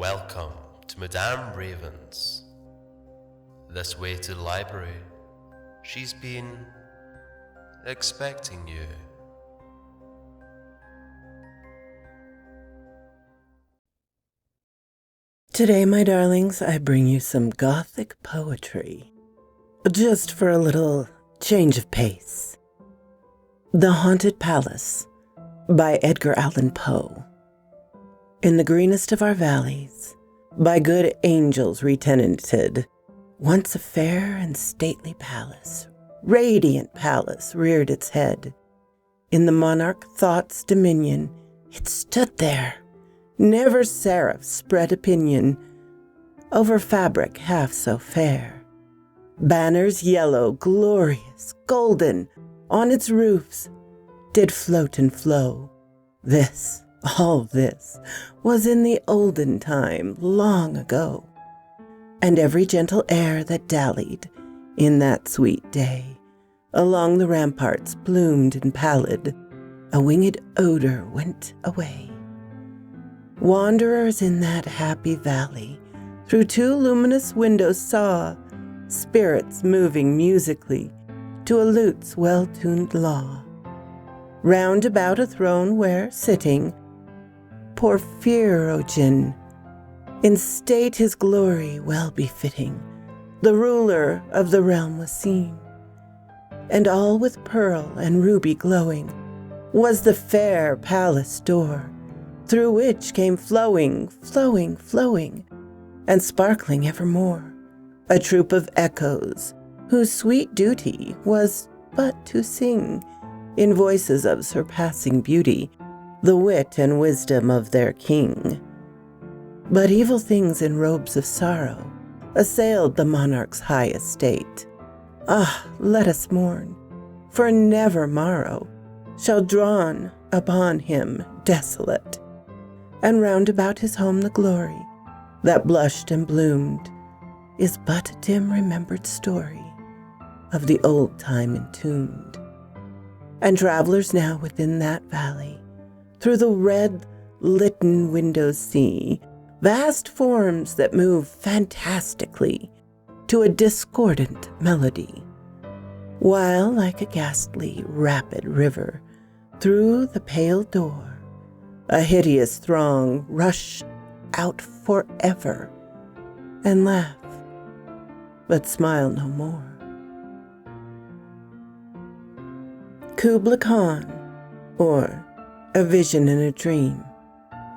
Welcome to Madame Raven's. This way to the library. She's been expecting you. Today, my darlings, I bring you some Gothic poetry, just for a little change of pace. The Haunted Palace by Edgar Allan Poe. In the greenest of our valleys, by good angels retenanted, once a fair and stately palace, radiant palace, reared its head. In the monarch thought's dominion, it stood there. Never seraph spread opinion over fabric half so fair. Banners yellow, glorious, golden, on its roofs did float and flow. This, all this, was in the olden time, long ago. And every gentle air that dallied in that sweet day along the ramparts bloomed and pallid, a winged odor went away. Wanderers in that happy valley through two luminous windows saw spirits moving musically to a lute's well-tuned law. Round about a throne where, sitting, Porphyrogen, in state his glory well befitting, the ruler of the realm was seen, and all with pearl and ruby glowing was the fair palace door, through which came flowing, and sparkling evermore, a troop of echoes, whose sweet duty was but to sing, in voices of surpassing beauty, the wit and wisdom of their king. But evil things in robes of sorrow assailed the monarch's high estate. Ah, let us mourn, for never morrow shall dawn upon him desolate. And round about his home the glory that blushed and bloomed is but a dim remembered story of the old time entombed. And travelers now within that valley through the red litten windows see vast forms that move fantastically to a discordant melody, while like a ghastly rapid river through the pale door a hideous throng rush out forever and laugh, but smile no more. Kubla Khan, or A Vision in a Dream,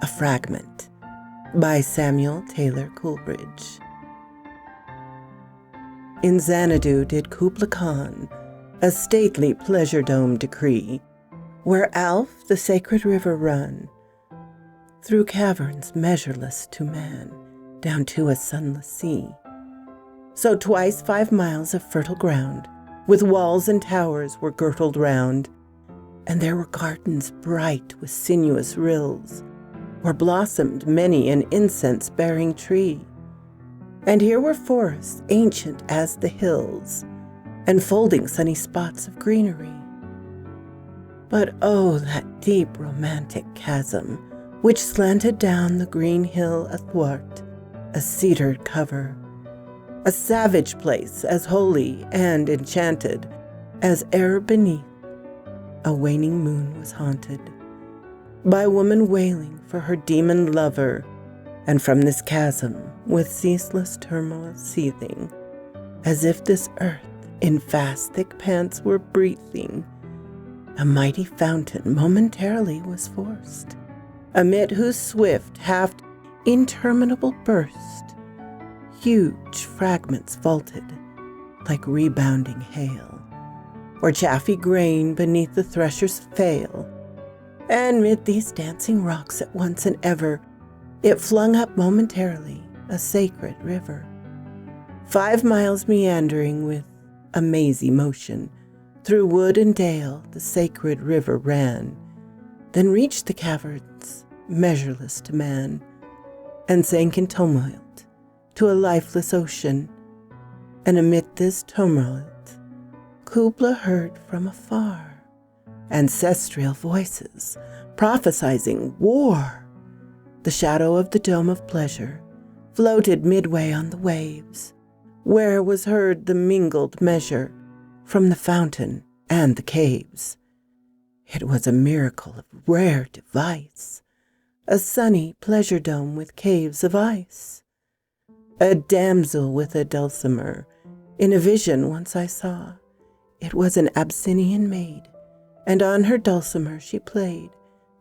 a Fragment, by Samuel Taylor Coleridge. In Xanadu did Kubla Khan a stately pleasure dome decree, where Alph the sacred river run, through caverns measureless to man, down to a sunless sea. So twice 5 miles of fertile ground, with walls and towers were girdled round, and there were gardens bright with sinuous rills, where blossomed many an incense-bearing tree. And here were forests ancient as the hills, and folding sunny spots of greenery. But oh, that deep romantic chasm, which slanted down the green hill athwart a cedared cover, a savage place as holy and enchanted as e'er beneath a waning moon was haunted, by woman wailing for her demon lover, and from this chasm with ceaseless turmoil seething, as if this earth in fast thick pants were breathing, a mighty fountain momentarily was forced, amid whose swift, half interminable burst, huge fragments vaulted like rebounding hail, or chaffy grain beneath the thresher's flail. And mid these dancing rocks at once and ever, it flung up momentarily a sacred river, 5 miles meandering with a mazy motion. Through wood and dale the sacred river ran, then reached the caverns, measureless to man, and sank in tumult to a lifeless ocean. And amid this tumult, Kubla heard from afar ancestral voices prophesizing war, The shadow of the dome of pleasure floated midway on the waves, where was heard the mingled measure from the fountain and the caves. It was a miracle of rare device, a sunny pleasure dome with caves of ice. A damsel with a dulcimer, in a vision once I saw. It was an Abyssinian maid, and on her dulcimer she played,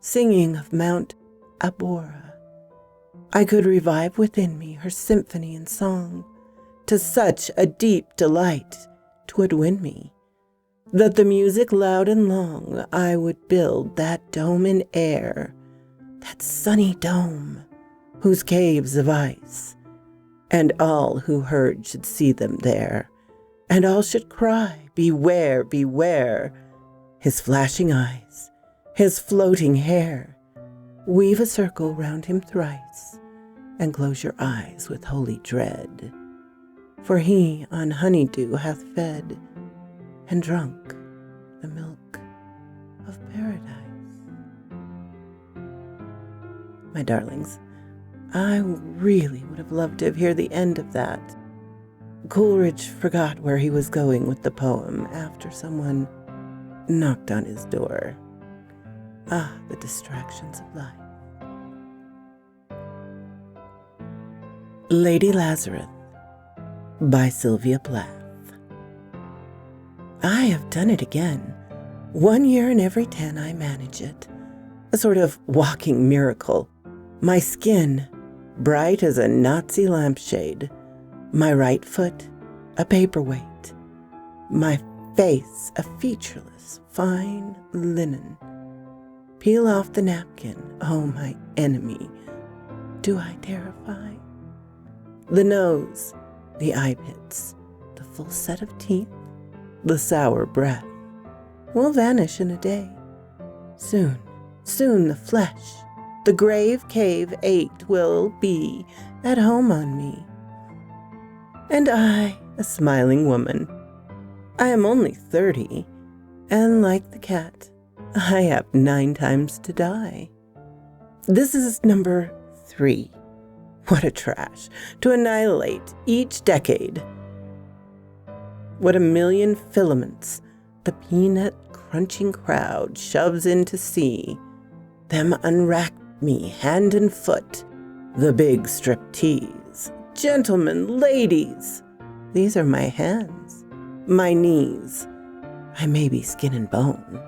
singing of Mount Abora. I could revive within me her symphony and song. To such a deep delight 'twould win me, that the music loud and long I would build that dome in air, that sunny dome, whose caves of ice, and all who heard should see them there, and all should cry, beware, beware, his flashing eyes, his floating hair. Weave a circle round him thrice, and close your eyes with holy dread, for he on honeydew hath fed, and drunk the milk of paradise. My darlings, I really would have loved to hear the end of that. Coleridge forgot where he was going with the poem after someone knocked on his door. Ah, the distractions of life. Lady Lazarus by Sylvia Plath. I have done it again. 1 year in every 10 I manage it. A sort of walking miracle. My skin, bright as a Nazi lampshade. My right foot, a paperweight. My face, a featureless, fine linen. Peel off the napkin, oh my enemy. Do I terrify? The nose, the eye pits, the full set of teeth, the sour breath will vanish in a day. Soon, soon the flesh, the grave cave ached will be at home on me. And I, a smiling woman, I am only 30, and like the cat, I have 9 times to die. This is number 3. What a trash, to annihilate each decade. What a million filaments the peanut-crunching crowd shoves in to see. Them unrack me hand and foot, the big striptease. Gentlemen, ladies, these are my hands, my knees. I may be skin and bone.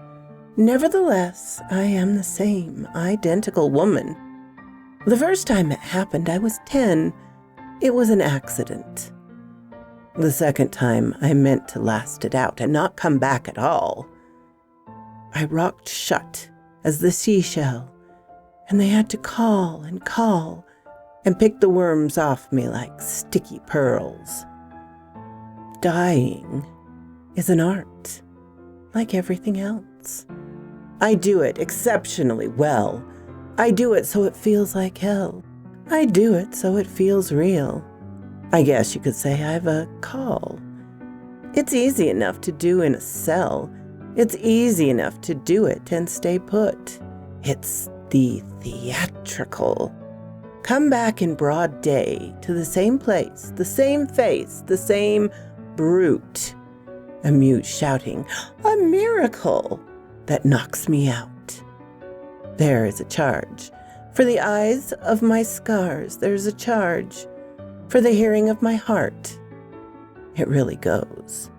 Nevertheless, I am the same identical woman. The first time it happened, I was 10. It was an accident. The second time, I meant to last it out and not come back at all. I rocked shut as the seashell, and they had to call and pick the worms off me like sticky pearls. Dying is an art, like everything else. I do it exceptionally well. I do it so it feels like hell. I do it so it feels real. I guess you could say I've a call. It's easy enough to do in a cell. It's easy enough to do it and stay put. It's the theatrical. Come back in broad day to the same place, the same face, the same brute. A mute shouting, "A miracle!" that knocks me out. There is a charge. For the eyes of my scars, there's a charge. For the hearing of my heart, it really goes.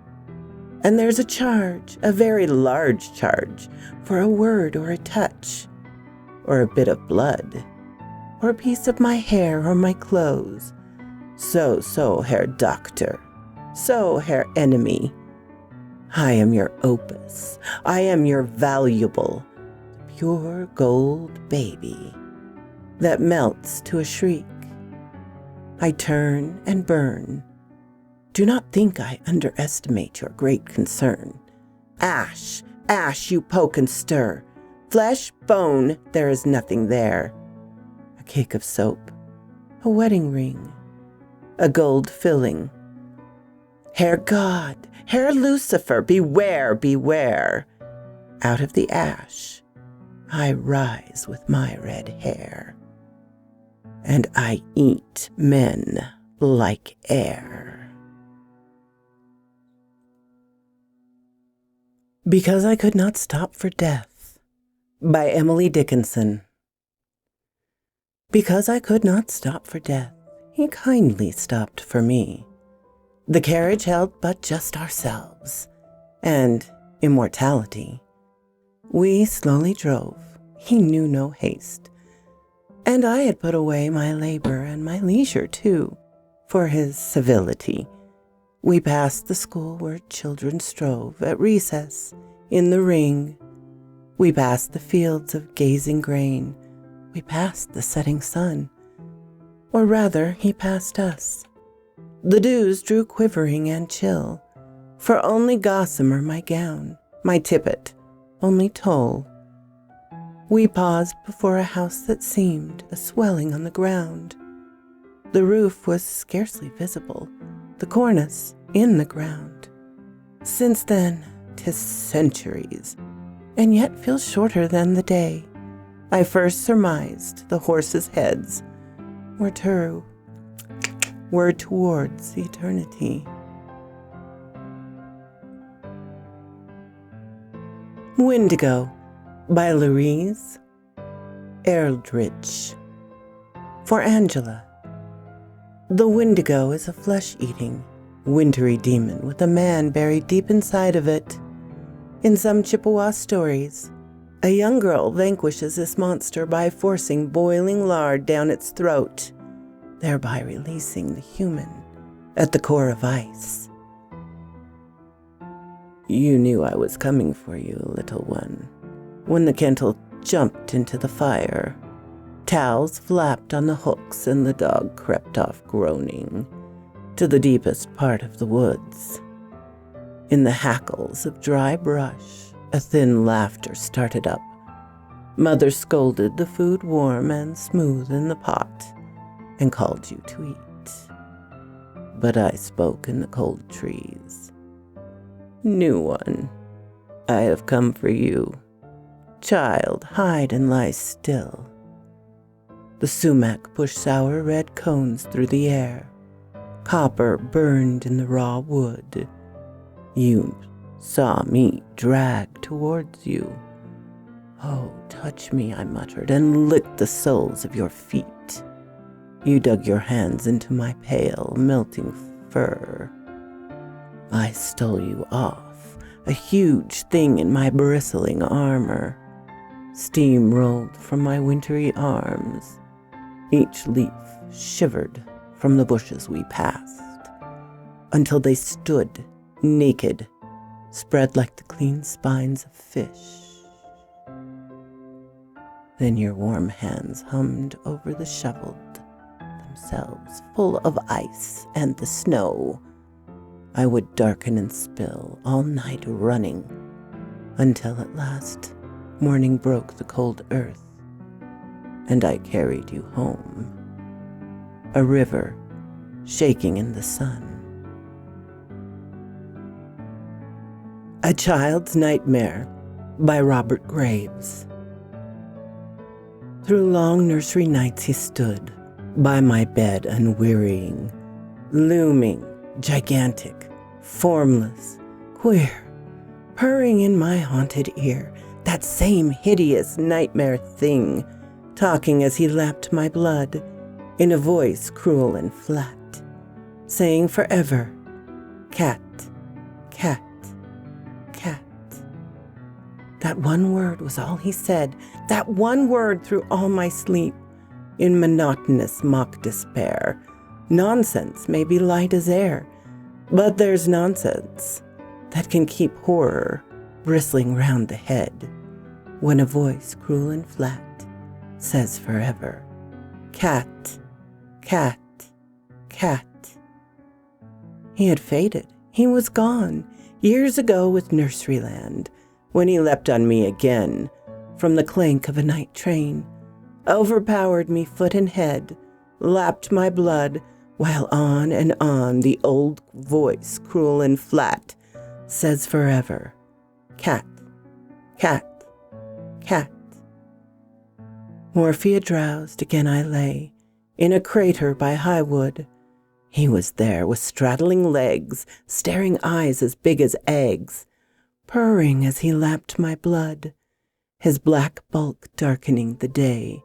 And there's a charge, a very large charge, for a word or a touch, or a bit of blood, or a piece of my hair or my clothes. So, Herr Doctor. So, Herr Enemy. I am your opus. I am your valuable, pure gold baby that melts to a shriek. I turn and burn. Do not think I underestimate your great concern. Ash, ash, you poke and stir. Flesh, bone, there is nothing there. A cake of soap, a wedding ring, a gold filling. Herr God, Herr Lucifer, beware, beware. Out of the ash I rise with my red hair. and I eat men like air. Because I Could Not Stop for Death by Emily Dickinson. Because I could not stop for death, he kindly stopped for me. The carriage held but just ourselves, and immortality. We slowly drove, he knew no haste, and I had put away my labor and my leisure too, for his civility. We passed the school where children strove at recess in the ring. We passed the fields of gazing grain. We passed the setting sun. Or rather, he passed us. The dews drew quivering and chill, for only gossamer my gown, my tippet, only toll. We paused before a house that seemed a swelling on the ground. The roof was scarcely visible, the cornice in the ground. Since then, 'tis centuries, and yet feels shorter than the day I first surmised the horses' heads were towards eternity. Windigo by Louise Eldridge. For Angela. The Windigo is a flesh-eating, wintry demon with a man buried deep inside of it. In some Chippewa stories, a young girl vanquishes this monster by forcing boiling lard down its throat, thereby releasing the human at the core of ice. You knew I was coming for you, little one, when the kettle jumped into the fire. Towels flapped on the hooks and the dog crept off groaning to the deepest part of the woods. In the hackles of dry brush, a thin laughter started up. Mother scolded the food warm and smooth in the pot and called you to eat. But I spoke in the cold trees. New one, I have come for you. Child, hide and lie still. The sumac pushed sour red cones through the air. Copper burned in the raw wood. You saw me drag towards you. Oh, touch me, I muttered, and lick the soles of your feet. You dug your hands into my pale, melting fur. I stole you off, a huge thing in my bristling armor. Steam rolled from my wintry arms. Each leaf shivered from the bushes we passed, until they stood naked, spread like the clean spines of fish. Then your warm hands hummed over the shoveled, themselves full of ice and the snow. I would darken and spill all night running, until at last morning broke the cold earth, and I carried you home, a river shaking in the sun. A Child's Nightmare by Robert Graves. Through long nursery nights he stood by my bed unwearying, looming, gigantic, formless, queer, purring in my haunted ear, that same hideous nightmare thing, talking as he lapped my blood in a voice cruel and flat, saying forever, cat, cat, cat. That one word was all he said, that one word through all my sleep, in monotonous mock despair. Nonsense may be light as air, but there's nonsense that can keep horror bristling round the head, when a voice cruel and flat says forever, cat, cat, cat. He had faded. He was gone years ago with Nurseryland, when he leapt on me again from the clank of a night train, overpowered me foot and head, lapped my blood, while on and on the old voice, cruel and flat, says forever, cat, cat, cat. Morphia drowsed, again I lay, in a crater by Highwood. He was there with straddling legs, staring eyes as big as eggs, purring as he lapped my blood, his black bulk darkening the day,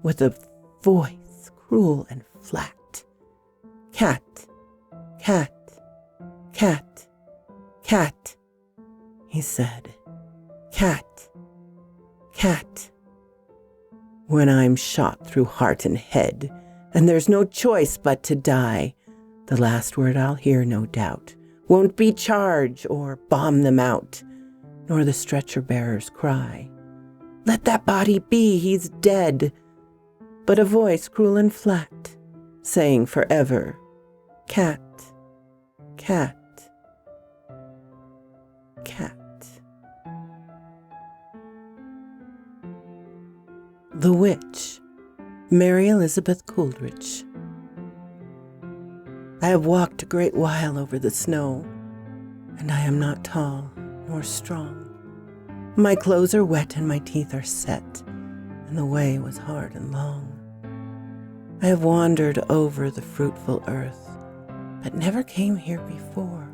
with a voice cruel and flat. Cat, cat, cat, cat, he said. Cat, cat. When I'm shot through heart and head, and there's no choice but to die, the last word I'll hear, no doubt, won't be charge or bomb them out, nor the stretcher-bearer's cry, "Let that body be, he's dead," but a voice cruel and flat, saying forever, "Cat, cat, cat." The Witch, Mary Elizabeth Coleridge. I have walked a great while over the snow, and I am not tall nor strong. My clothes are wet and my teeth are set, and the way was hard and long. I have wandered over the fruitful earth, but never came here before.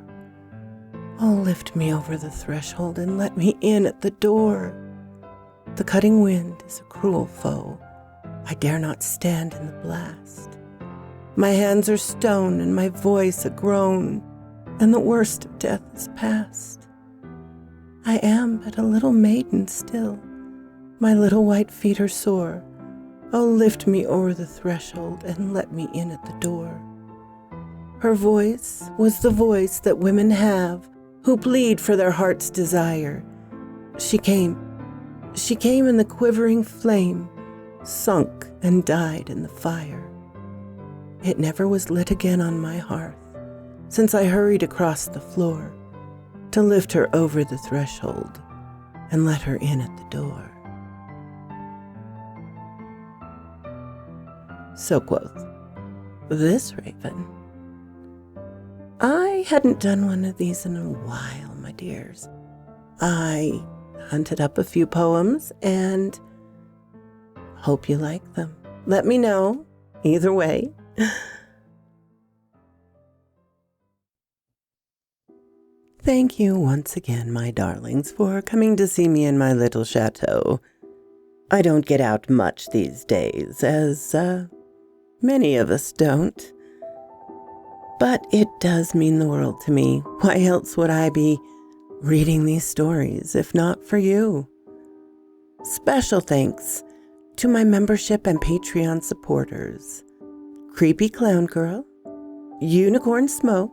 Oh, lift me over the threshold and let me in at the door. The cutting wind is a cruel foe. I dare not stand in the blast. My hands are stone and my voice a groan, and the worst of death is past. I am but a little maiden still. My little white feet are sore. Oh, lift me o'er the threshold and let me in at the door. Her voice was the voice that women have who plead for their heart's desire. She came in the quivering flame, sunk and died in the fire. It never was lit again on my hearth, since I hurried across the floor to lift her over the threshold and let her in at the door. So quoth this raven. I hadn't done one of these in a while, my dears. I hunted up a few poems and hope you like them. Let me know, either way. Thank you once again, my darlings, for coming to see me in my little chateau. I don't get out much these days, as many of us don't. But it does mean the world to me. Why else would I be reading these stories, if not for you? Special thanks to my membership and Patreon supporters: Creepy Clown Girl, Unicorn Smoke,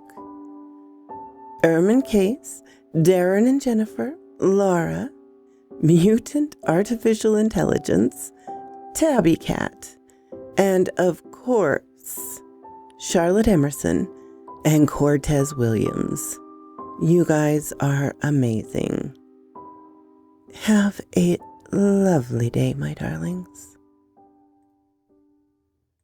Ermin Case, Darren and Jennifer, Laura, Mutant Artificial Intelligence, Tabby Cat, and of course, Charlotte Emerson and Cortez Williams. You guys are amazing. Have a lovely day, my darlings.